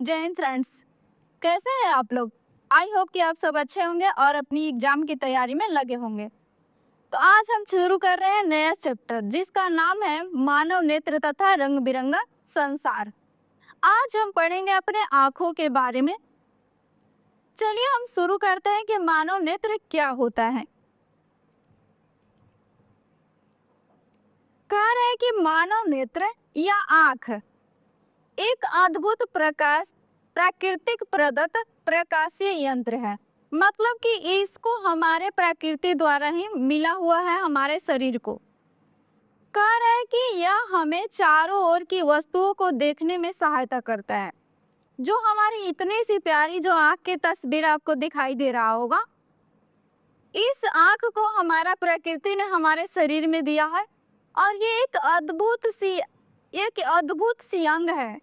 जय हिंद फ्रेंड्स। कैसे हैं आप लोग? आई होप कि आप सब अच्छे होंगे और अपनी एग्जाम की तैयारी में लगे होंगे। तो आज हम शुरू कर रहे हैं नया चैप्टर जिसका नाम है मानव नेत्र तथा रंग बिरंगा संसार। आज हम पढ़ेंगे अपने आँखों के बारे में। चलिए हम शुरू करते हैं कि मानव नेत्र क्या होता है। कह रहे हैं कि मानव नेत्र या आँख एक अद्भुत प्रकाश प्राकृतिक प्रदत्त प्रकाशीय यंत्र है। मतलब कि इसको हमारे प्रकृति द्वारा ही मिला हुआ है हमारे शरीर को। कह रहा है कि यह हमें चारों ओर की वस्तुओं को देखने में सहायता करता है। जो हमारी इतनी सी प्यारी जो आँख की तस्वीर आपको दिखाई दे रहा होगा, इस आँख को हमारा प्रकृति ने हमारे शरीर में दिया है और ये एक अद्भुत सी अंग है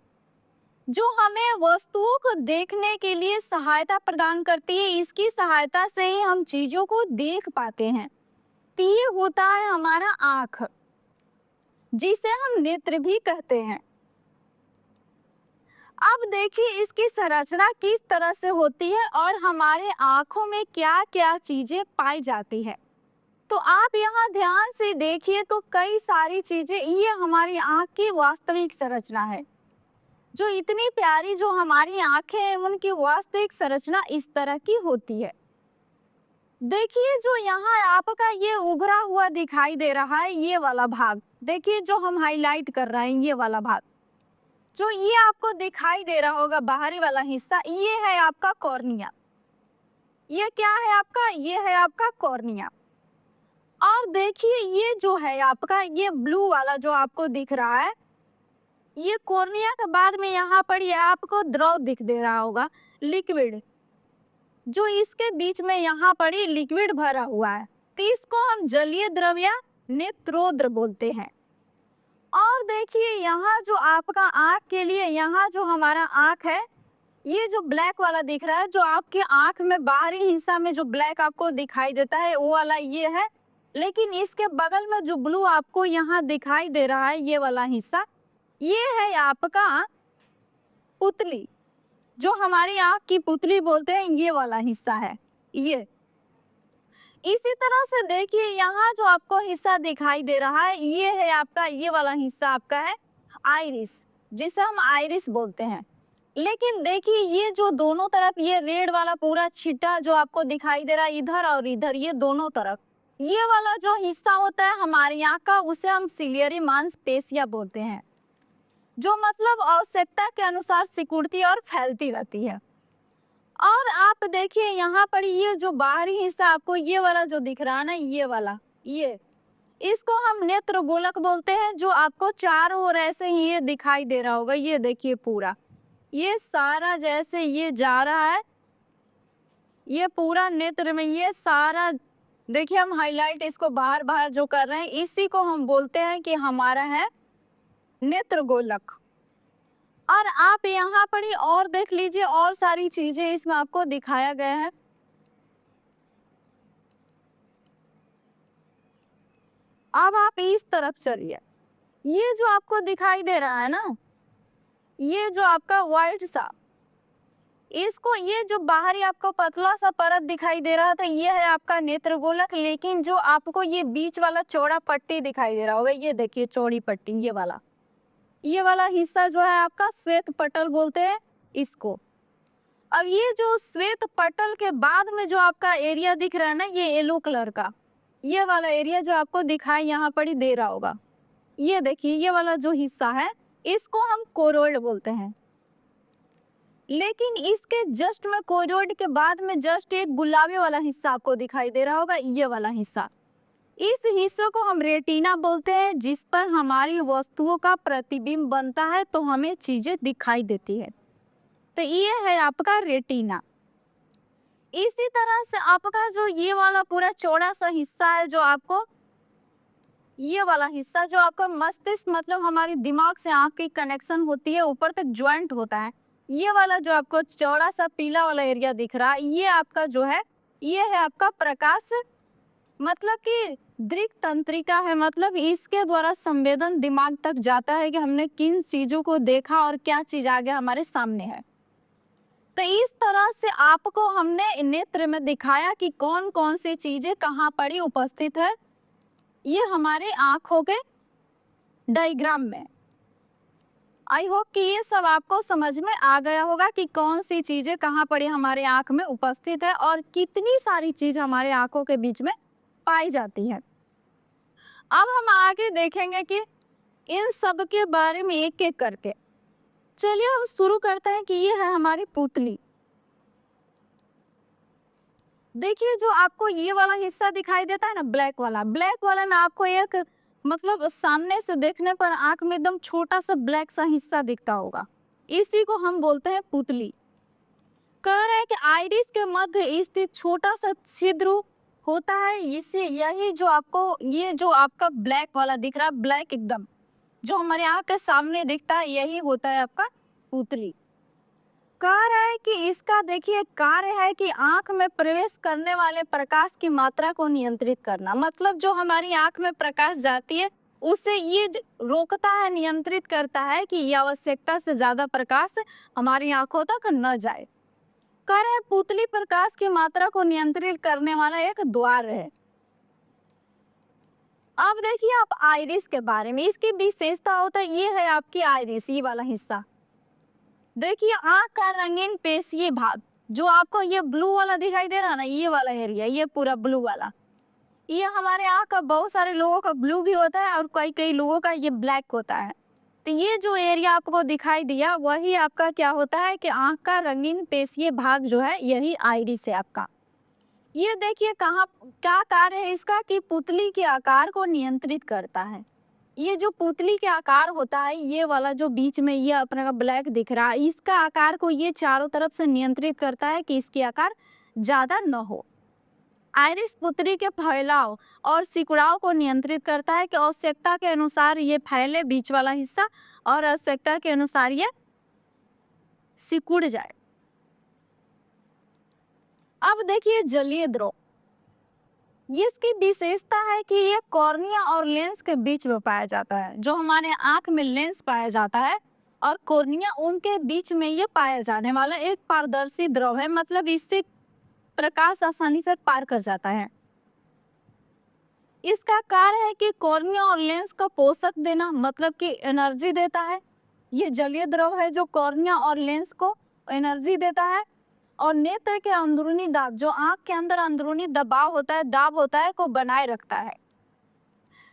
जो हमें वस्तुओं को देखने के लिए सहायता प्रदान करती है। इसकी सहायता से ही हम चीजों को देख पाते हैं। तो ये होता है हमारा आँख, जिसे हम नेत्र भी कहते हैं। अब देखिए इसकी संरचना किस तरह से होती है और हमारे आँखों में क्या क्या चीजें पाई जाती है। तो आप यहाँ ध्यान से देखिए तो कई सारी चीजें, ये हमारी आँख की वास्तविक संरचना है। जो इतनी प्यारी जो हमारी आंखें हैं उनकी वास्तविक संरचना इस तरह की होती है। देखिए जो यहाँ आपका ये उभरा हुआ दिखाई दे रहा है, ये वाला भाग देखिए, जो हम हाईलाइट कर रहे हैं, ये वाला भाग जो ये आपको दिखाई दे रहा होगा बाहरी वाला हिस्सा, ये है आपका कॉर्निया। ये क्या है आपका? ये है आपका कॉर्निया। और देखिए ये जो है आपका ये ब्लू वाला जो आपको दिख रहा है, ये कॉर्निया के बाद में यहाँ पर ये आपको द्रव दिख दे रहा होगा, लिक्विड, जो इसके बीच में यहाँ पर ही लिक्विड भरा हुआ है। तो इसको हम जलीय द्रव या नेत्रोद्र बोलते हैं। और देखिए यहाँ जो आपका आँख के लिए, यहाँ जो हमारा आँख है, ये जो ब्लैक वाला दिख रहा है, जो आपके आँख में बाहरी हिस्सा में जो ब्लैक आपको दिखाई देता है, वो वाला ये है। लेकिन इसके बगल में जो ब्लू आपको यहाँ दिखाई दे रहा है, ये वाला हिस्सा, ये है आपका पुतली, जो हमारी आँख की पुतली बोलते हैं, ये वाला हिस्सा है ये। इसी तरह से देखिए यहाँ जो आपको हिस्सा दिखाई दे रहा है, ये है आपका, ये वाला हिस्सा आपका है आइरिस, जिसे हम आइरिस बोलते हैं। लेकिन देखिए ये जो दोनों तरफ ये रेड वाला पूरा छिटा जो आपको दिखाई दे रहा है, इधर और इधर, ये दोनों तरफ, ये वाला जो हिस्सा होता है हमारी आँख का, उसे हम सिलियरी मांसपेशियां बोलते हैं, जो मतलब आवश्यकता के अनुसार सिकुड़ती और फैलती रहती है। और आप देखिए यहाँ पर ये जो बाहरी हिस्सा आपको ये वाला जो दिख रहा है ना, ये वाला, ये इसको हम नेत्र गोलक बोलते हैं, जो आपको चारों ओर ऐसे ही ये दिखाई दे रहा होगा। ये देखिए पूरा ये सारा जैसे ये जा रहा है, ये पूरा नेत्र में ये सारा देखिए, हम हाईलाइट इसको बाहर बाहर जो कर रहे हैं, इसी को हम बोलते हैं कि हमारा है नेत्र गोलक। और आप यहाँ पर ही और देख लीजिए, और सारी चीजें इसमें आपको दिखाया गया है। अब आप इस तरफ चलिए, ये जो आपको दिखाई दे रहा है ना, ये जो आपका व्हाइट सा, इसको ये जो बाहरी आपको पतला सा परत दिखाई दे रहा था, ये है आपका नेत्र गोलक। लेकिन जो आपको ये बीच वाला चौड़ा पट्टी दिखाई दे रहा होगा, ये देखिए चौड़ी पट्टी, ये वाला हिस्सा जो है आपका श्वेत पटल बोलते हैं इसको। अब ये जो श्वेत पटल के बाद में जो आपका एरिया दिख रहा है ना, ये येलो कलर का, ये वाला एरिया जो आपको दिखाई यहाँ पर ही दे रहा होगा, ये देखिए ये वाला जो हिस्सा है, इसको हम कोरोइड बोलते हैं। लेकिन इसके जस्ट में कोरोइड के बाद में जस्ट एक गुलाबी वाला हिस्सा आपको दिखाई दे रहा होगा, ये वाला हिस्सा, इस हिस्से को हम रेटिना बोलते हैं, जिस पर हमारी वस्तुओं का प्रतिबिंब बनता है तो हमें चीजें दिखाई देती है। तो ये है आपका रेटिना। इसी तरह से आपका जो ये वाला पूरा चौड़ा सा हिस्सा है, जो आपको ये वाला हिस्सा जो आपका मस्तिष्क मतलब हमारे दिमाग से आँख की कनेक्शन होती है, ऊपर तक ज्वाइंट होता है, ये वाला जो आपको चौड़ा सा पीला वाला एरिया दिख रहा है, ये आपका जो है, ये है आपका प्रकाश, मतलब कि दृक तंत्रिका है। मतलब इसके द्वारा संवेदन दिमाग तक जाता है कि हमने किन चीजों को देखा और क्या चीज आगे हमारे सामने है। तो इस तरह से आपको हमने नेत्र में दिखाया कि कौन कौन सी चीजें कहाँ पड़ी उपस्थित है, ये हमारे आंखों के डायग्राम में। आई होप कि ये सब आपको समझ में आ गया होगा कि कौन सी चीजें कहाँ पड़ी हमारे आंख में उपस्थित है और कितनी सारी चीज हमारे आंखों के बीच में पाई जाती है। अब हम आगे देखेंगे कि इन सब के बारे में एक एक करके। चलिए अब शुरू करते हैं कि ये है हमारी पुतली। देखिए जो आपको ये वाला हिस्सा दिखाई देता है ना, ब्लैक वाला में आपको एक मतलब सामने से देखने पर आंख में एकदम छोटा सा ब्लैक सा हिस्सा दिखता होगा, इसी को हम बोलते हैं पुतली। कह रहे हैं कि आइरिस के मध्य स्थित छोटा सा छिद्र होता है, इससे यही जो आपको ये जो आपका ब्लैक वाला दिख रहा है, ब्लैक एकदम जो हमारे आंख के सामने दिखता है, यही होता है आपका पुतली। कह रहा है कि इसका देखिए कार्य है कि आंख में प्रवेश करने वाले प्रकाश की मात्रा को नियंत्रित करना। मतलब जो हमारी आंख में प्रकाश जाती है उसे ये रोकता है, नियंत्रित करता है कि ये आवश्यकता से ज्यादा प्रकाश हमारी आंखों तक न जाए। कह रहे हैं पुतली प्रकाश की मात्रा को नियंत्रित करने वाला एक द्वार है। अब देखिए आप आइरिस के बारे में, इसकी विशेषता होता है, ये है आपकी आइरिस, ये वाला हिस्सा। देखिए आंख का रंगीन पेशीय भाग जो आपको ये ब्लू वाला दिखाई दे रहा है ना, ये वाला एरिया, ये पूरा ब्लू वाला, ये हमारे आंख का बहुत सारे लोगों का ब्लू भी होता है और कई कई लोगों का ये ब्लैक होता है। तो ये जो एरिया आपको दिखाई दिया वही आपका क्या होता है कि आंख का रंगीन पेशीय भाग जो है यही आइरिस है आपका। ये देखिए कहाँ क्या कार्य है इसका कि पुतली के आकार को नियंत्रित करता है। ये जो पुतली के आकार होता है, ये वाला जो बीच में ये अपना ब्लैक दिख रहा है, इसका आकार को ये चारों तरफ से नियंत्रित करता है कि इसके आकार ज्यादा न हो। आइरिस पुतली के फैलाव और सिकुड़ाव को नियंत्रित करता है कि आवश्यकता के अनुसार ये फैले बीच वाला हिस्सा और आवश्यकता के अनुसार ये सिकुड़ जाए। अब देखिए जलीय द्रव, इसकी विशेषता है कि ये कॉर्निया और लेंस के बीच में पाया जाता है। जो हमारे आंख में लेंस पाया जाता है और कॉर्निया, उनके बीच में ये पाया जाने वाला एक पारदर्शी द्रव है। मतलब इससे प्रकाश आसानी से पार कर जाता है। इसका कार्य है कि कॉर्निया और लेंस को पोषक देना, मतलब कि एनर्जी देता है। ये जलीय द्रव है जो कॉर्निया और लेंस को एनर्जी देता है और नेत्र के अंदरूनी दाब, जो आंख के अंदर अंदरूनी दबाव होता है, दाब होता है, को बनाए रखता है।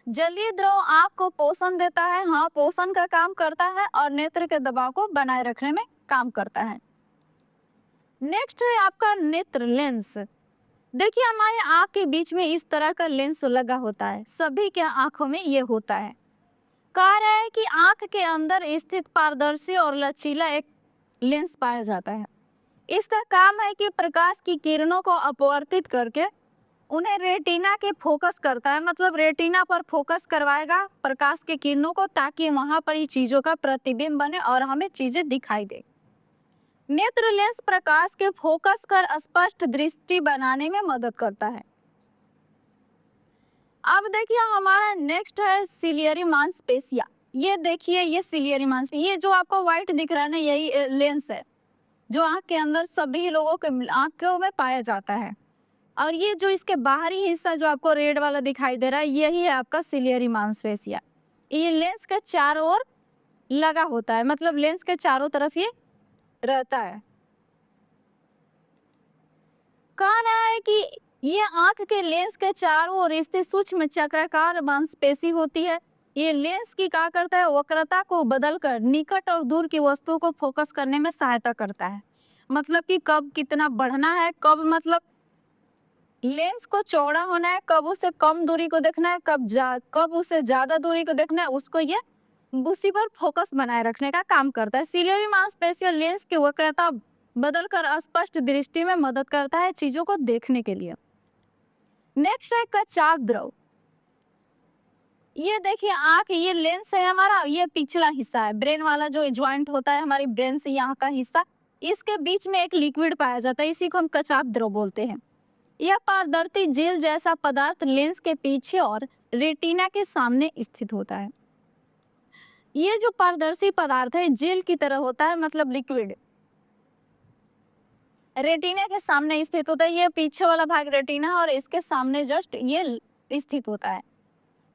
जलीय द्रव आंख को पोषण देता है, हाँ पोषण का काम करता है, और नेत्र के दबाव को बनाए रखने में काम करता है। नेक्स्ट है आपका नेत्र लेंस। देखिए हमारे आंख के बीच में इस तरह का लेंस लगा होता है, सभी के आंखों में ये होता है। कह रहा है कि आंख के अंदर स्थित पारदर्शी और लचीला एक लेंस पाया जाता है। इसका काम है कि प्रकाश की किरणों को अपवर्तित करके उन्हें रेटिना के फोकस करता है। मतलब रेटिना पर फोकस करवाएगा प्रकाश के किरणों को, ताकि वहां पर ही चीजों का प्रतिबिंब बने और हमें चीजें दिखाई दे। नेत्र लेंस प्रकाश के फोकस कर स्पष्ट दृष्टि बनाने में मदद करता है। अब देखिए हमारा नेक्स्ट है सिलियरी मांसपेशिया। ये देखिए ये सिलियरी मांसपेशिया, ये जो आपको व्हाइट दिख रहा है ना, यही लेंस है जो आंख के अंदर सभी लोगों के आंखों में पाया जाता है। और ये जो इसके बाहरी हिस्सा जो आपको रेड वाला दिखाई दे रहा है, यही है आपका सिलियरी मांसपेशिया। ये लेंस के चारों ओर लगा होता है, मतलब लेंस के चारों तरफ ये रहता है। कह रहा है कि ये आंख के लेंस के चारों ओर स्थित सूक्ष्म चक्राकार मांसपेशी होती है। ये लेंस की क्या करता है, वक्रता को बदलकर निकट और दूर की वस्तुओं को फोकस करने में सहायता करता है। मतलब कि कब कितना बढ़ना है, कब मतलब लेंस को चौड़ा होना है, कब उसे कम दूरी को देखना है, कब उसे ज्यादा दूरी को देखना है, उसको ये उसी पर फोकस बनाए रखने का काम करता है। सिलियरी मांसपेशिया लेंस की वक्रता बदलकर स्पष्ट दृष्टि में मदद करता है चीजों को देखने के लिए। नेक्स्ट है कचाप द्रव। ये देखिए आंख, ये लेंस है हमारा, ये पिछला हिस्सा है, ब्रेन वाला जो ज्वाइंट होता है हमारी ब्रेन से यहाँ का हिस्सा, इसके बीच में एक लिक्विड पाया जाता है, इसी को हम कचाप द्रव बोलते हैं। यह पारदर्शी जेल जैसा पदार्थ लेंस के पीछे और रेटिना के सामने स्थित होता है। ये जो पारदर्शी पदार्थ है जेल की तरह होता है, मतलब लिक्विड। रेटिना के सामने स्थित होता है। ये पीछे वाला भाग रेटिना और इसके सामने जस्ट ये स्थित होता है।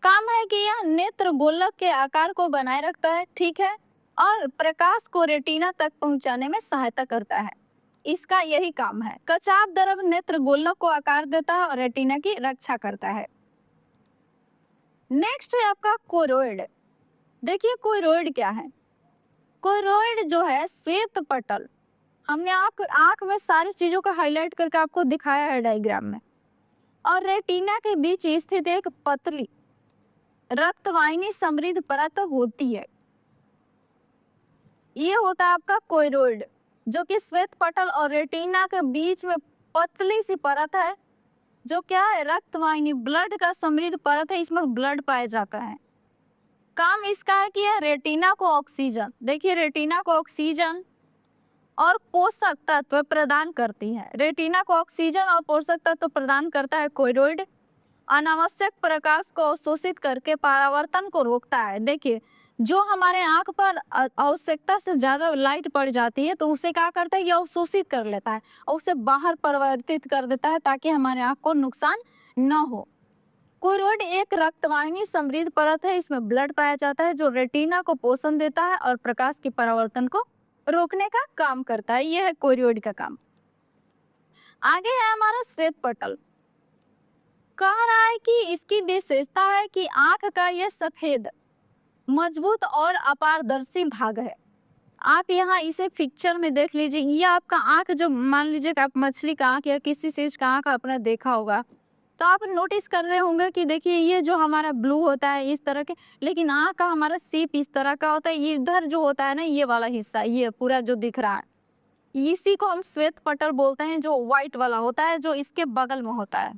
काम है कि यह नेत्र गोलक के आकार को बनाए रखता है, ठीक है, और प्रकाश को रेटिना तक पहुंचाने में सहायता करता है। इसका यही काम है। कचाप द्रव नेत्र गोलक को आकार देता है और रेटिना की रक्षा करता है। नेक्स्ट है आपका कोरोइड। देखिए कोरोइड क्या है। कोरोइड जो है श्वेत पटल, हमने आंख में सारी चीजों को हाईलाइट करके आपको दिखाया है डायग्राम में, और रेटिना के बीच स्थित एक पतली रक्तवाहिनी समृद्ध परत होती है। ये होता है आपका कोरोइड, जो कि श्वेत पटल और रेटिना के बीच में पतली सी परत है, जो क्या है, रक्तवाहिनी, ब्लड का समृद्ध परत है। इसमें ब्लड पाया जाता है। काम इसका है कि यह रेटिना को ऑक्सीजन, देखिए रेटिना को ऑक्सीजन और पोषक तत्व प्रदान करती है। रेटिना को ऑक्सीजन और पोषक तत्व प्रदान करता है कोरोइड। अनावश्यक प्रकाश को अवशोषित करके परावर्तन को रोकता है। देखिए जो हमारे आंख पर आवश्यकता से ज्यादा लाइट पड़ जाती है तो उसे क्या करता है, ये अवशोषित कर लेता है और उसे बाहर परिवर्तित कर देता है ताकि हमारे आंख को नुकसान न हो। कोरोइड एक रक्तवाहिनी समृद्ध परत है। इसमें ब्लड पाया जाता है जो रेटिना को पोषण देता है और प्रकाश के परावर्तन को रोकने का काम करता है। यह है कोरोइड का काम। आगे है हमारा श्वेत पटल। कह रहा है कि इसकी विशेषता है कि आंख का यह सफेद, मजबूत और अपारदर्शी भाग है। आप यहाँ इसे पिक्चर में देख लीजिए। ये आपका आंख, जो मान लीजिए कि आप मछली का आंख या किसी चीज का आंख अपना देखा होगा तो आप नोटिस कर रहे होंगे कि देखिए ये जो हमारा ब्लू होता है इस तरह के, लेकिन आंख का हमारा शेप इस तरह का होता है। इधर जो होता है ना, ये वाला हिस्सा, ये पूरा जो दिख रहा है, इसी को हम श्वेत पटल बोलते हैं, जो व्हाइट वाला होता है, जो इसके बगल में होता है।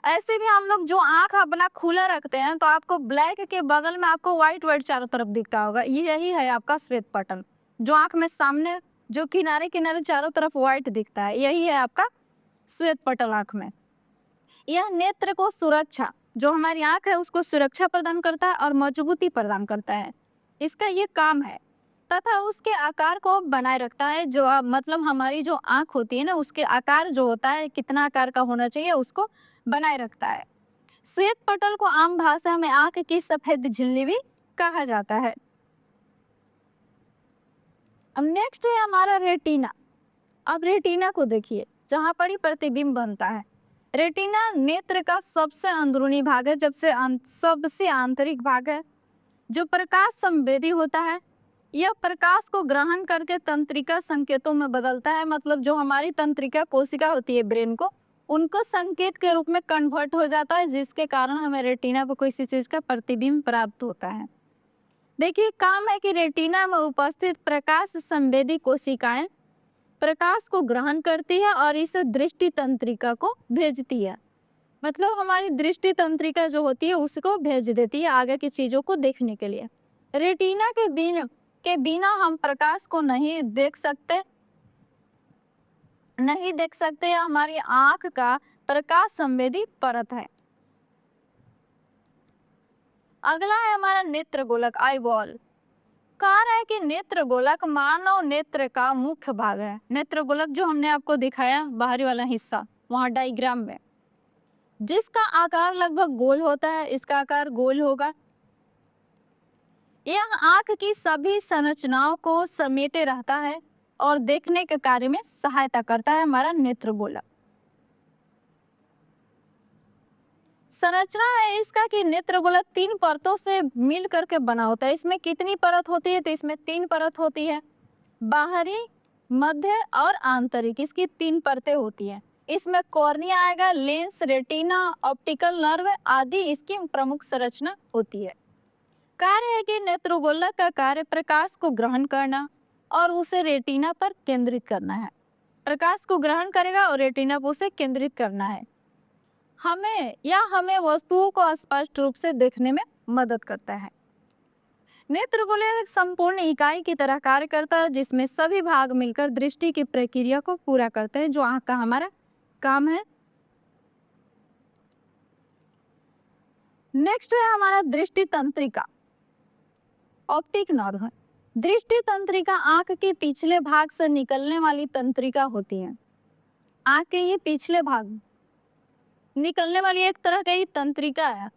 ऐसे भी हम लोग जो आंख अपना खुला रखते हैं तो आपको ब्लैक के बगल में आपको व्हाइट व्हाइट चारों तरफ दिखता होगा। यही है आपका श्वेत पटल, जो आंख में सामने जो किनारे किनारे चारों तरफ व्हाइट दिखता है, यही है आपका श्वेत पटल आंख में। यह नेत्र को सुरक्षा, जो हमारी आंख है उसको सुरक्षा प्रदान करता है और मजबूती प्रदान करता है, इसका ये काम है। तथा उसके आकार को बनाए रखता है। जो मतलब हमारी जो आंख होती है ना, उसके आकार जो होता है, कितना आकार का होना चाहिए, उसको बनाए रखता है। श्वेत पटल को आम भाषा में आंख की सफेद झिल्ली भी कहा जाता है। अब नेक्स्ट है हमारा रेटिना। अब रेटिना को देखिए, जहां पर ही प्रतिबिंब बनता है। रेटिना नेत्र का सबसे अंदरूनी भाग है, सबसे आंतरिक भाग है, जो प्रकाश संवेदी होता है। यह प्रकाश को ग्रहण करके तंत्रिका संकेतों में बदलता है। मतलब जो हमारी तंत्रिका कोशिका होती है ब्रेन को, उनको संकेत के रूप में कन्वर्ट हो जाता है, जिसके कारण हमें रेटिना पर किसी चीज का प्रतिबिंब प्राप्त होता है। देखिए काम है कि रेटिना में उपस्थित प्रकाश संवेदी कोशिकाएं प्रकाश को ग्रहण करती है और इसे दृष्टि तंत्रिका को भेजती है। मतलब हमारी दृष्टि तंत्रिका जो होती है उसको भेज देती है आगे की चीजों को देखने के लिए। रेटिना के बिना हम प्रकाश को नहीं देख सकते। यह हमारी आंख का प्रकाश संवेदी परत है। अगला है हमारा नेत्र गोलक, आई बॉल। कह रहा है कि नेत्र गोलक मानव नेत्र का मुख्य भाग है। नेत्र गोलक जो हमने आपको दिखाया बाहरी वाला हिस्सा वहां डायग्राम में, जिसका आकार लगभग गोल होता है, इसका आकार गोल होगा। यह आंख की सभी संरचनाओं को समेटे रहता है और देखने के कार्य में सहायता करता है हमारा नेत्र गोलक। संरचना है इसका कि नेत्र गोलक 3 परतों से मिल करके बना होता है। इसमें कितनी परत होती है, तो इसमें 3 परत होती है, बाहरी, मध्य और आंतरिक। इसकी 3 परतें होती हैं। इसमें कॉर्निया आएगा, लेंस, रेटिना, ऑप्टिकल नर्व आदि इसकी प्रमुख संरचना होती है। कार्य है कि नेत्र गोलक का कार्य प्रकाश को ग्रहण करना और उसे रेटिना पर केंद्रित करना है। प्रकाश को ग्रहण करेगा और रेटिना पर उसे केंद्रित करना है। हमें वस्तुओं को स्पष्ट रूप से देखने में मदद करता है। नेत्र गोलक एक संपूर्ण इकाई की तरह कार्य करता है, जिसमें सभी भाग मिलकर दृष्टि की प्रक्रिया को पूरा करते हैं, जो आंख का हमारा काम है। नेक्स्ट है हमारा दृष्टि तंत्रिका, ऑप्टिक नर्व। दृष्टि तंत्रिका आंख के पिछले भाग से निकलने वाली तंत्रिका होती है। आँख के ये पिछले भाग निकलने वाली एक तरह की तंत्रिका है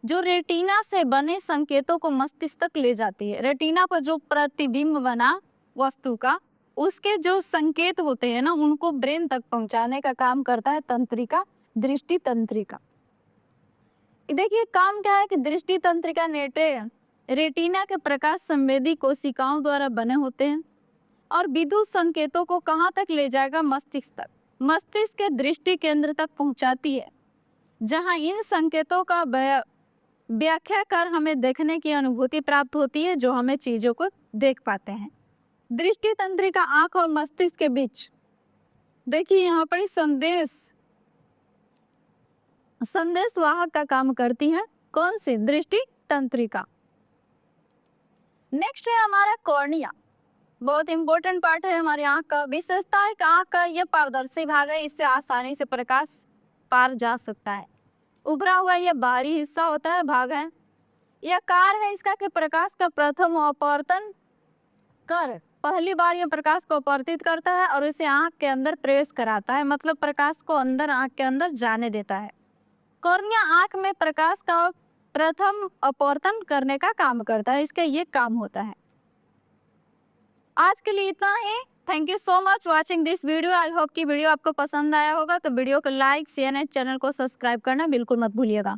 जो रेटिना से बने संकेतों को मस्तिष्क तक ले जाती है। रेटिना पर जो प्रतिबिंब बना वस्तु का, उसके जो संकेत होते हैं ना, उनको ब्रेन तक पहुंचाने का काम करता है तंत्रिका, दृष्टि तंत्रिका। देखिए काम क्या है कि दृष्टि तंत्रिका रेटिना के प्रकाश संवेदी कोशिकाओं द्वारा बने होते हैं और विद्युत संकेतों को कहाँ तक ले जाएगा? मस्तिष्क तक। मस्तिष्क के दृष्टि केंद्र तक पहुंचाती है, जहां इन संकेतों का व्याख्या कर हमें देखने की अनुभूति प्राप्त होती है, जो हमें चीजों को देख पाते हैं। दृष्टि तंत्रिका आंख और मस्तिष्क के बीच देखिए यहाँ पर संदेश वाहक का काम करती है। कौन सी? दृष्टि तंत्रिका। नेक्स्ट है हमारा कॉर्निया। बहुत इंपॉर्टेंट पार्ट है हमारे आंख का। विशेषता है कि आंख का यह पारदर्शी भाग है, इससे आसानी से प्रकाश पार जा सकता है। उभरा हुआ यह बाहरी हिस्सा होता है, भाग है। यह कार है इसका कि प्रकाश का प्रथम अपवर्तन कर पहली बार यह प्रकाश को अपवर्तित करता है और इसे आंख के अंदर प्रवेश कराता है, मतलब प्रकाश को अंदर आंख के अंदर जाने देता है। कॉर्निया आंख में प्रकाश का प्रथम अपवर्तन करने का काम करता है, इसका ये काम होता है। आज के लिए इतना ही। Thank you so much watching this video. I hope कि वीडियो आपको पसंद आया होगा, तो वीडियो को लाइक शेयर एंड चैनल को सब्सक्राइब करना बिल्कुल मत भूलिएगा।